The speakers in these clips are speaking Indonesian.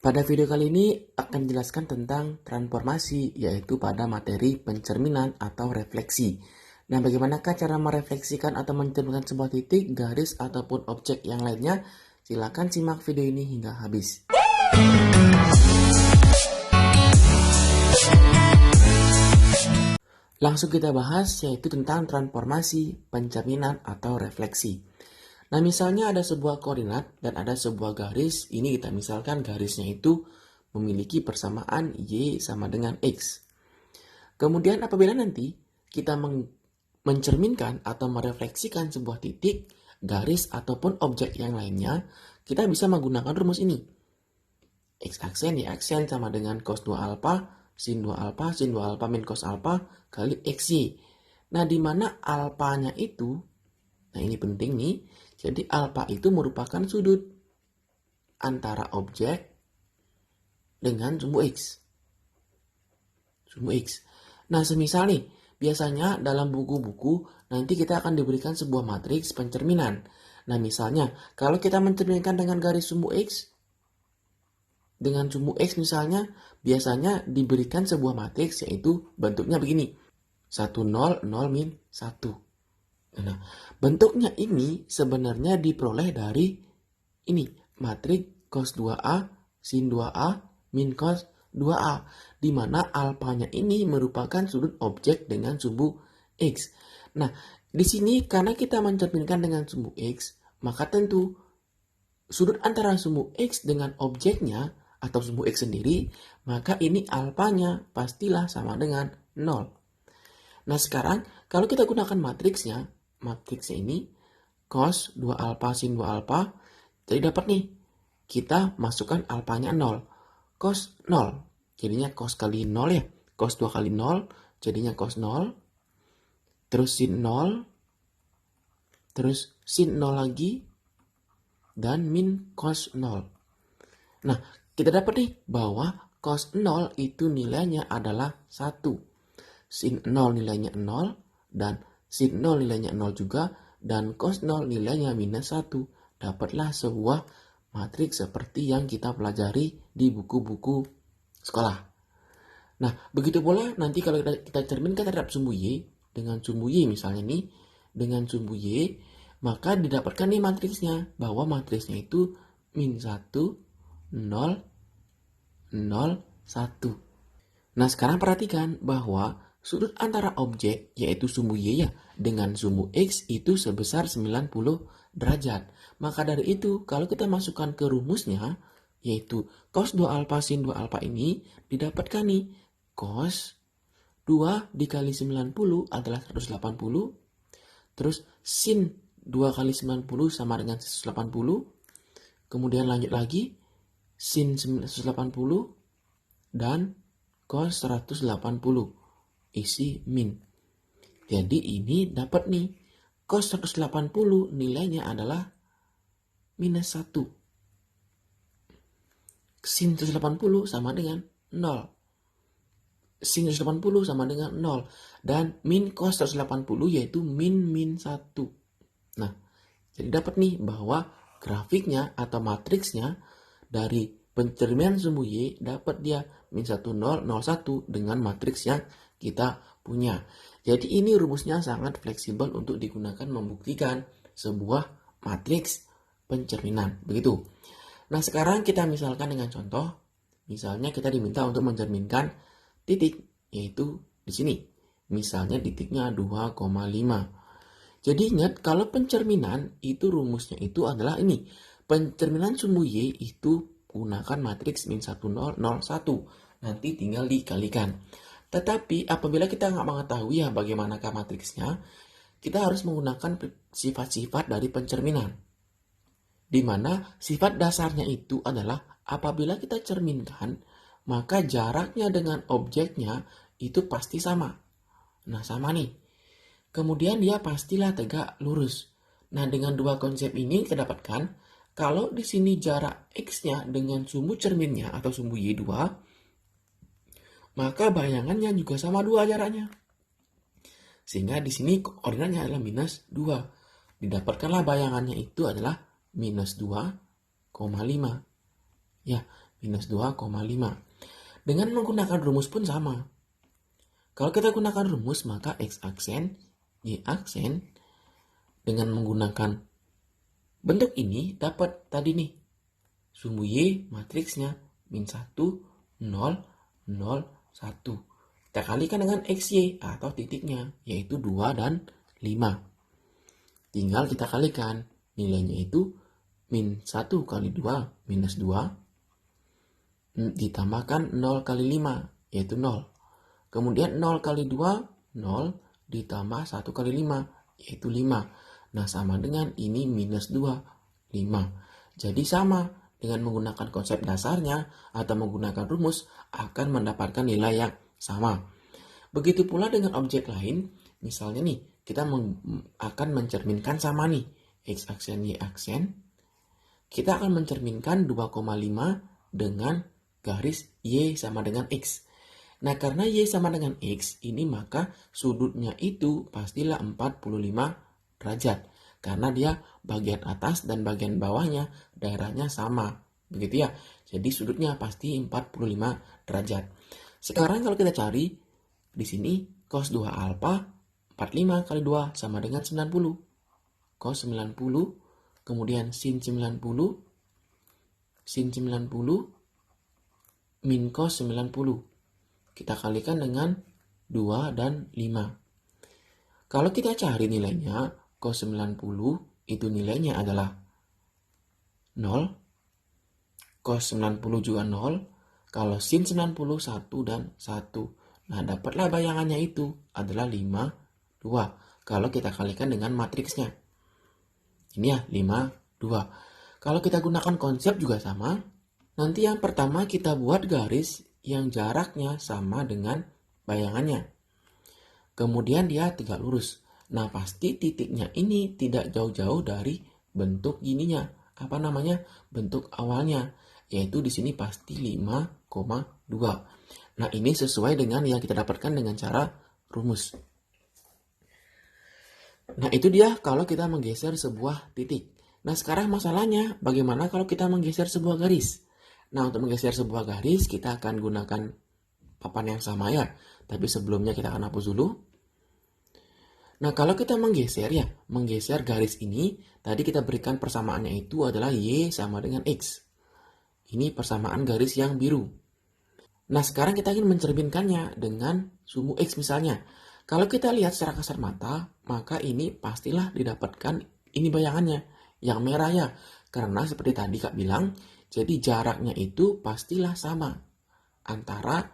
Pada video kali ini akan dijelaskan tentang transformasi, yaitu pada materi pencerminan atau refleksi. Nah, bagaimanakah cara merefleksikan atau mencerminkan sebuah titik, garis, ataupun objek yang lainnya? Silakan simak video ini hingga habis. Langsung kita bahas, yaitu tentang transformasi, pencerminan, atau refleksi. Nah, misalnya ada sebuah koordinat dan ada sebuah garis. Ini kita misalkan garisnya itu memiliki persamaan Y sama dengan X. Kemudian apabila nanti kita mencerminkan atau merefleksikan sebuah titik, garis, ataupun objek yang lainnya, kita bisa menggunakan rumus ini. X aksen, Y aksen sama dengan cos 2 alfa, sin 2 alfa, sin 2 alfa min cos alfa kali XY. Nah, di mana alfanya itu, nah ini penting nih, jadi alfa itu merupakan sudut antara objek dengan sumbu X. Sumbu X. Nah, semisal nih, biasanya dalam buku-buku nanti kita akan diberikan sebuah matriks pencerminan. Nah, misalnya, kalau kita mencerminkan dengan garis sumbu X, dengan sumbu X misalnya, biasanya diberikan sebuah matriks yaitu bentuknya begini. 1, 0, 0, min 1. Nah, bentuknya ini sebenarnya diperoleh dari ini, matriks cos 2A, sin 2A, min cos 2A, di mana alfanya ini merupakan sudut objek dengan sumbu X. Nah, di sini karena kita mencerminkan dengan sumbu X, maka tentu sudut antara sumbu X dengan objeknya atau sumbu X sendiri, maka ini alfanya pastilah sama dengan 0. Nah, sekarang kalau kita gunakan matriksnya ini cos 2 alfa sin 2 alfa, jadi dapat nih, kita masukkan alfanya 0. Cos 0, jadinya cos kali 0 ya. Cos 2 kali 0, jadinya cos 0. Terus sin 0, terus sin 0 lagi, dan min cos 0. Nah, kita dapat nih bahwa cos 0 itu nilainya adalah 1. Sin 0 nilainya 0, dan sin 0 nilainya 0 juga, dan cos 0 nilainya minus 1. Dapatlah sebuah matriks seperti yang kita pelajari di buku-buku sekolah. Nah, begitu pula nanti kalau kita cerminkan terhadap sumbu Y, dengan sumbu Y misalnya nih, dengan sumbu Y, maka didapatkan nih matriksnya, bahwa matriksnya itu min 1, 0, 0, 1. Nah, sekarang perhatikan bahwa sudut antara objek, yaitu sumbu Y ya, dengan sumbu X itu sebesar 90 derajat. Maka dari itu, kalau kita masukkan ke rumusnya, yaitu cos 2 alfa sin 2 alfa ini, didapatkan nih, cos 2 dikali 90 adalah 180, terus sin 2 kali 90 sama dengan 180, kemudian lanjut lagi, sin 180, dan cos 180 isi min. Jadi ini dapat nih, cos 180 nilainya adalah minus 1. Sin 180 sama dengan 0. Sin 180 sama dengan 0. Dan min cos 180 yaitu min 1. Nah, jadi dapat nih bahwa grafiknya atau matriksnya dari pencerminan sumbu Y dapat dia min 1, 0, 0, 1 dengan matriks yang kita punya. Jadi ini rumusnya sangat fleksibel untuk digunakan membuktikan sebuah matriks pencerminan. Begitu. Nah, sekarang kita misalkan dengan contoh. Misalnya kita diminta untuk mencerminkan titik, yaitu di sini. Misalnya titiknya 2,5. Jadi ingat, kalau pencerminan itu rumusnya itu adalah ini. Pencerminan sumbu Y itu gunakan matriks min 1, 0, 0, 1. Nanti tinggal dikalikan. Tetapi apabila kita nggak mengetahui ya bagaimanakah matriksnya, kita harus menggunakan sifat-sifat dari pencerminan. Di mana sifat dasarnya itu adalah apabila kita cerminkan, maka jaraknya dengan objeknya itu pasti sama. Nah, sama nih. Kemudian dia pastilah tegak lurus. Nah, dengan dua konsep ini kita dapatkan kalau di sini jarak X-nya dengan sumbu cerminnya atau sumbu Y2, maka bayangannya juga sama 2 jaraknya. Sehingga di sini koordinatnya adalah minus 2. Didapatkanlah bayangannya itu adalah minus 2,5. Ya, minus 2,5. Dengan menggunakan rumus pun sama. Kalau kita gunakan rumus, maka X aksen, Y aksen, dengan menggunakan bentuk ini dapat tadi nih, sumbu Y matriksnya min 1, 0, 0, 1. Kita kalikan dengan XY atau titiknya, yaitu 2 dan 5. Tinggal kita kalikan, nilainya itu min 1 kali 2 minus 2, ditambahkan 0 kali 5, yaitu 0. Kemudian 0 kali 2, 0, ditambah 1 kali 5, yaitu 5. Nah, sama dengan ini minus 2, 5. Jadi sama, dengan menggunakan konsep dasarnya atau menggunakan rumus akan mendapatkan nilai yang sama. Begitu pula dengan objek lain, misalnya nih, kita akan mencerminkan sama nih, X aksen, Y aksen. Kita akan mencerminkan 2,5 dengan garis Y sama dengan X. Nah, karena Y sama dengan X ini, maka sudutnya itu pastilah 45 derajat. Karena dia bagian atas dan bagian bawahnya daerahnya sama. Begitu ya. Jadi sudutnya pasti 45 derajat. Sekarang kalau kita cari, di sini cos 2 alfa 45 kali 2 sama dengan 90. Cos 90, kemudian sin 90, sin 90, min cos 90. Kita kalikan dengan 2 dan 5. Kalau kita cari nilainya, cos 90 itu nilainya adalah 0. Cos 90 juga 0. Kalau sin 90, 1 dan 1. Nah, dapatlah bayangannya itu adalah 5, 2. Kalau kita kalikan dengan matriksnya. Ini ya, 5, 2. Kalau kita gunakan konsep juga sama. Nanti yang pertama kita buat garis yang jaraknya sama dengan bayangannya. Kemudian dia tegak lurus. Nah, pasti titiknya ini tidak jauh-jauh dari bentuk ininya. Bentuk awalnya. Yaitu di sini pasti 5,2. Nah, ini sesuai dengan yang kita dapatkan dengan cara rumus. Nah, itu dia kalau kita menggeser sebuah titik. Nah, sekarang masalahnya bagaimana kalau kita menggeser sebuah garis? Nah, untuk menggeser sebuah garis kita akan gunakan papan yang sama ya. Tapi sebelumnya kita akan hapus dulu. Nah, kalau kita menggeser garis ini, tadi kita berikan persamaannya itu adalah Y sama dengan X. Ini persamaan garis yang biru. Nah, sekarang kita ingin mencerminkannya dengan sumbu X misalnya. Kalau kita lihat secara kasar mata, maka ini pastilah didapatkan ini bayangannya, yang merah ya. Karena seperti tadi Kak bilang, jadi jaraknya itu pastilah sama antara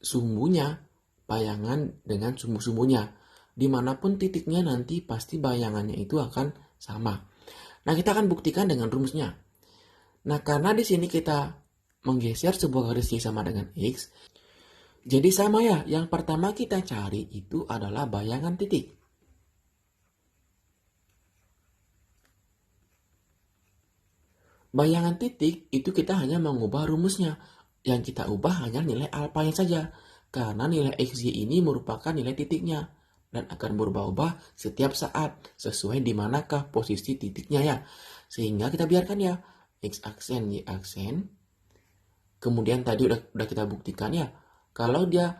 sumbunya, bayangan dengan sumbu-sumbunya. Dimanapun titiknya nanti pasti bayangannya itu akan sama. Nah, kita akan buktikan dengan rumusnya. Nah, karena di sini kita menggeser sebuah garis Y sama dengan X, jadi sama ya, yang pertama kita cari itu adalah bayangan titik. Bayangan titik itu kita hanya mengubah rumusnya. Yang kita ubah hanya nilai alfanya saja. Karena nilai XY ini merupakan nilai titiknya. Dan akan berubah-ubah setiap saat sesuai di manakah posisi titiknya ya. Sehingga kita biarkan ya, X aksen, Y aksen. Kemudian tadi udah kita buktikan ya, kalau dia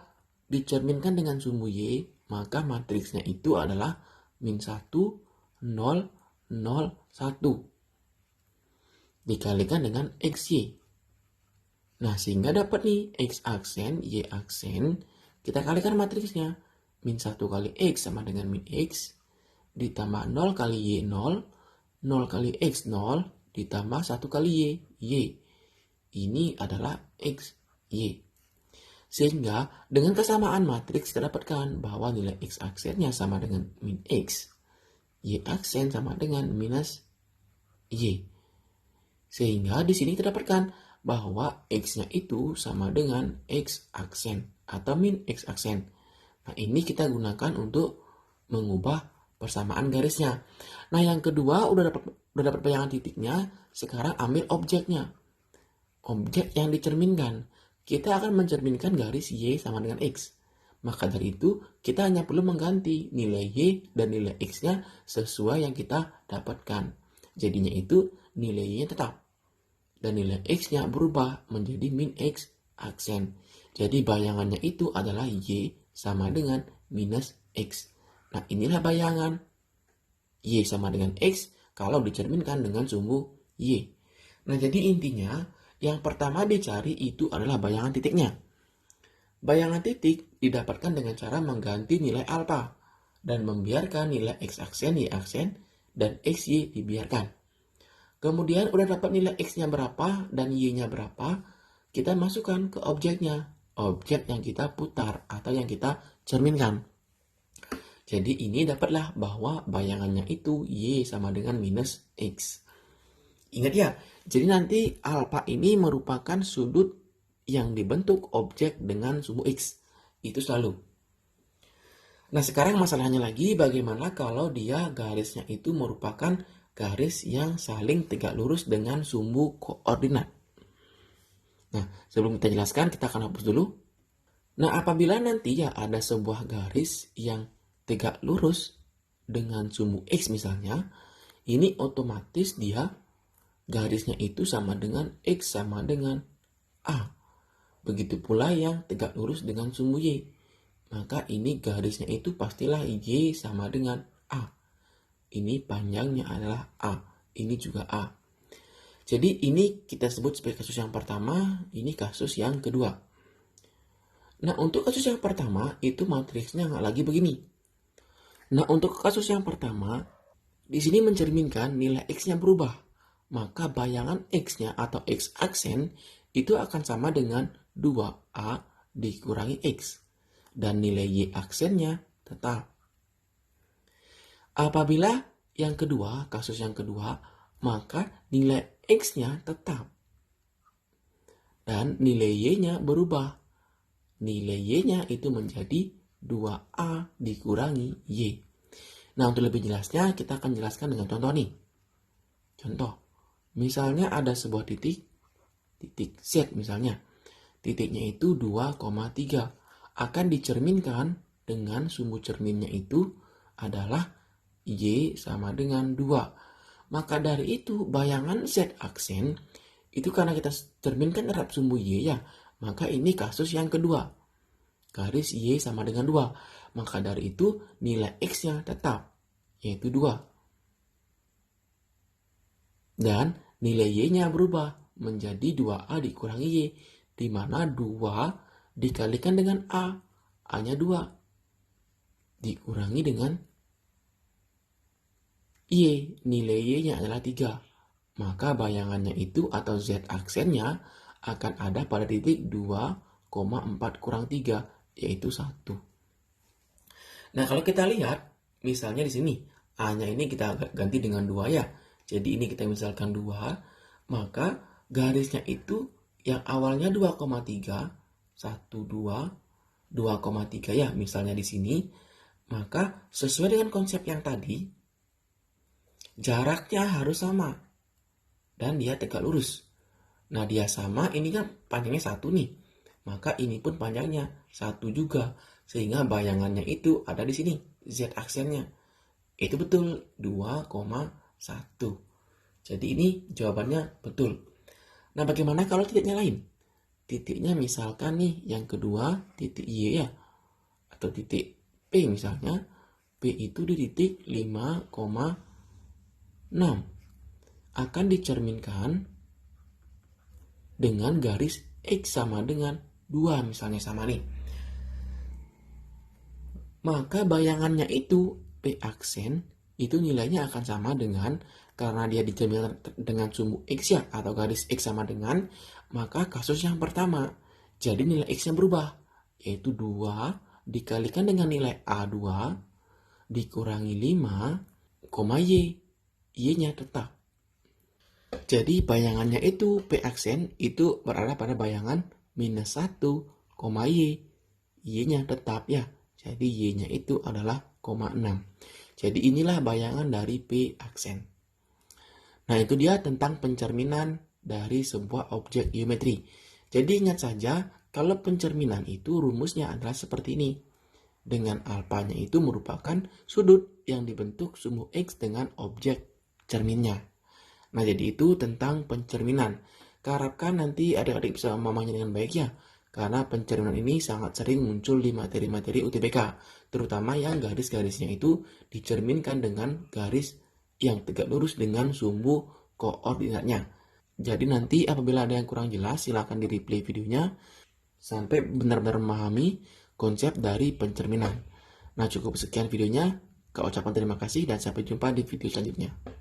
dicerminkan dengan sumbu Y, maka matriksnya itu adalah min 1, 0, 0, 1. Dikalikan dengan XY. Nah, sehingga dapat nih X aksen, Y aksen. Kita kalikan matriksnya. Min 1 kali X sama dengan min X. Ditambah 0 kali Y, 0. 0 kali X, 0. Ditambah 1 kali Y, Y. Ini adalah X, Y. Sehingga dengan kesamaan matriks kita dapatkan bahwa nilai X aksennya sama dengan min X. Y aksen sama dengan minus Y. Sehingga di sini kita dapatkan bahwa X-nya itu sama dengan X aksen atau min X aksen. Nah, ini kita gunakan untuk mengubah persamaan garisnya. Nah, yang kedua udah dapat bayangan titiknya, sekarang ambil objeknya. Objek yang dicerminkan. Kita akan mencerminkan garis Y sama dengan X. Maka dari itu, kita hanya perlu mengganti nilai Y dan nilai X-nya sesuai yang kita dapatkan. Jadinya itu nilai Y-nya tetap. dan nilai X-nya berubah menjadi min X aksen. Jadi bayangannya itu adalah Y sama dengan minus X. Nah, inilah bayangan Y sama dengan X kalau dicerminkan dengan sumbu Y. Nah, jadi intinya yang pertama dicari itu adalah bayangan titiknya. Bayangan titik didapatkan dengan cara mengganti nilai alfa dan membiarkan nilai X aksen, Y aksen, dan XY dibiarkan. Kemudian udah dapat nilai X-nya berapa dan Y-nya berapa, kita masukkan ke objeknya, objek yang kita putar atau yang kita cerminkan. Jadi ini dapatlah bahwa bayangannya itu Y sama dengan minus X. Ingat ya, jadi nanti alfa ini merupakan sudut yang dibentuk objek dengan sumbu X. Itu selalu. Nah, sekarang masalahnya lagi bagaimana kalau dia garisnya itu merupakan garis yang saling tegak lurus dengan sumbu koordinat. Nah, sebelum kita jelaskan, kita akan hapus dulu. Nah, apabila nanti ya ada sebuah garis yang tegak lurus dengan sumbu X misalnya, ini otomatis dia garisnya itu sama dengan X sama dengan A. Begitu pula yang tegak lurus dengan sumbu Y. Maka ini garisnya itu pastilah Y sama dengan A. Ini panjangnya adalah A. Ini juga A. Jadi ini kita sebut sebagai kasus yang pertama, ini kasus yang kedua. Nah, untuk kasus yang pertama itu matriksnya nggak lagi begini. Nah, untuk kasus yang pertama, di sini mencerminkan nilai X-nya berubah. Maka bayangan X-nya atau X aksen itu akan sama dengan 2A dikurangi X. Dan nilai Y aksennya tetap. Apabila yang kedua, kasus yang kedua, maka nilai X-nya tetap. Dan nilai Y-nya berubah. Nilai Y-nya itu menjadi 2A dikurangi Y. Nah, untuk lebih jelasnya, kita akan jelaskan dengan contoh nih. Contoh, misalnya ada sebuah titik Z misalnya. Titiknya itu 2,3. Akan dicerminkan dengan sumbu cerminnya itu adalah Y sama dengan 2. Maka dari itu bayangan Z aksen itu karena kita cerminkan terhadap sumbu Y ya, maka ini kasus yang kedua. Garis Y sama dengan 2. Maka dari itu nilai X-nya tetap, yaitu 2. Dan nilai Y-nya berubah menjadi 2A dikurangi Y, di mana 2 dikalikan dengan A, A-nya 2, dikurangi dengan Y, nilai Y-nya adalah 3. Maka bayangannya itu atau Z aksennya akan ada pada titik 2,4 kurang 3, yaitu 1. Nah, kalau kita lihat, misalnya di sini, A-nya ini kita ganti dengan 2 ya. Jadi ini kita misalkan 2, maka garisnya itu yang awalnya 2,3, 1, 2,3 ya, misalnya di sini. Maka sesuai dengan konsep yang tadi, jaraknya harus sama. Dan dia tegak lurus. Nah, dia sama, ini kan panjangnya 1 nih. Maka ini pun panjangnya 1 juga. Sehingga bayangannya itu ada di sini, Z aksennya. Itu betul, 2,1. Jadi ini jawabannya betul. Nah, bagaimana kalau titiknya lain? Titiknya misalkan nih, yang kedua titik Y ya. Atau titik P misalnya. P itu di titik 5,6. Akan dicerminkan dengan garis X sama dengan 2 misalnya sama nih. Maka bayangannya itu P aksen itu nilainya akan sama dengan, karena dia dicerminkan dengan sumbu X ya, atau garis X sama dengan, maka kasus yang pertama. Jadi nilai X-nya berubah, yaitu 2 dikalikan dengan nilai A2 dikurangi 5, Y. Y-nya tetap. Jadi bayangannya itu P aksen itu berada pada bayangan minus 1, Y. Y-nya tetap ya. Jadi Y-nya itu adalah 0,6. Jadi inilah bayangan dari P aksen. Nah, itu dia tentang pencerminan dari sebuah objek geometri. Jadi ingat saja, kalau pencerminan itu rumusnya adalah seperti ini. Dengan alfanya itu merupakan sudut yang dibentuk sumbu X dengan objek cerminnya. Nah, jadi itu tentang pencerminan. Harapkan nanti adik-adik bisa memahaminya dengan baik ya, karena pencerminan ini sangat sering muncul di materi-materi UTBK, terutama yang garis-garisnya itu dicerminkan dengan garis yang tegak lurus dengan sumbu koordinatnya. Jadi nanti apabila ada yang kurang jelas, silahkan di-replay videonya sampai benar-benar memahami konsep dari pencerminan. Nah, cukup sekian videonya. Kak ucapkan terima kasih dan sampai jumpa di video selanjutnya.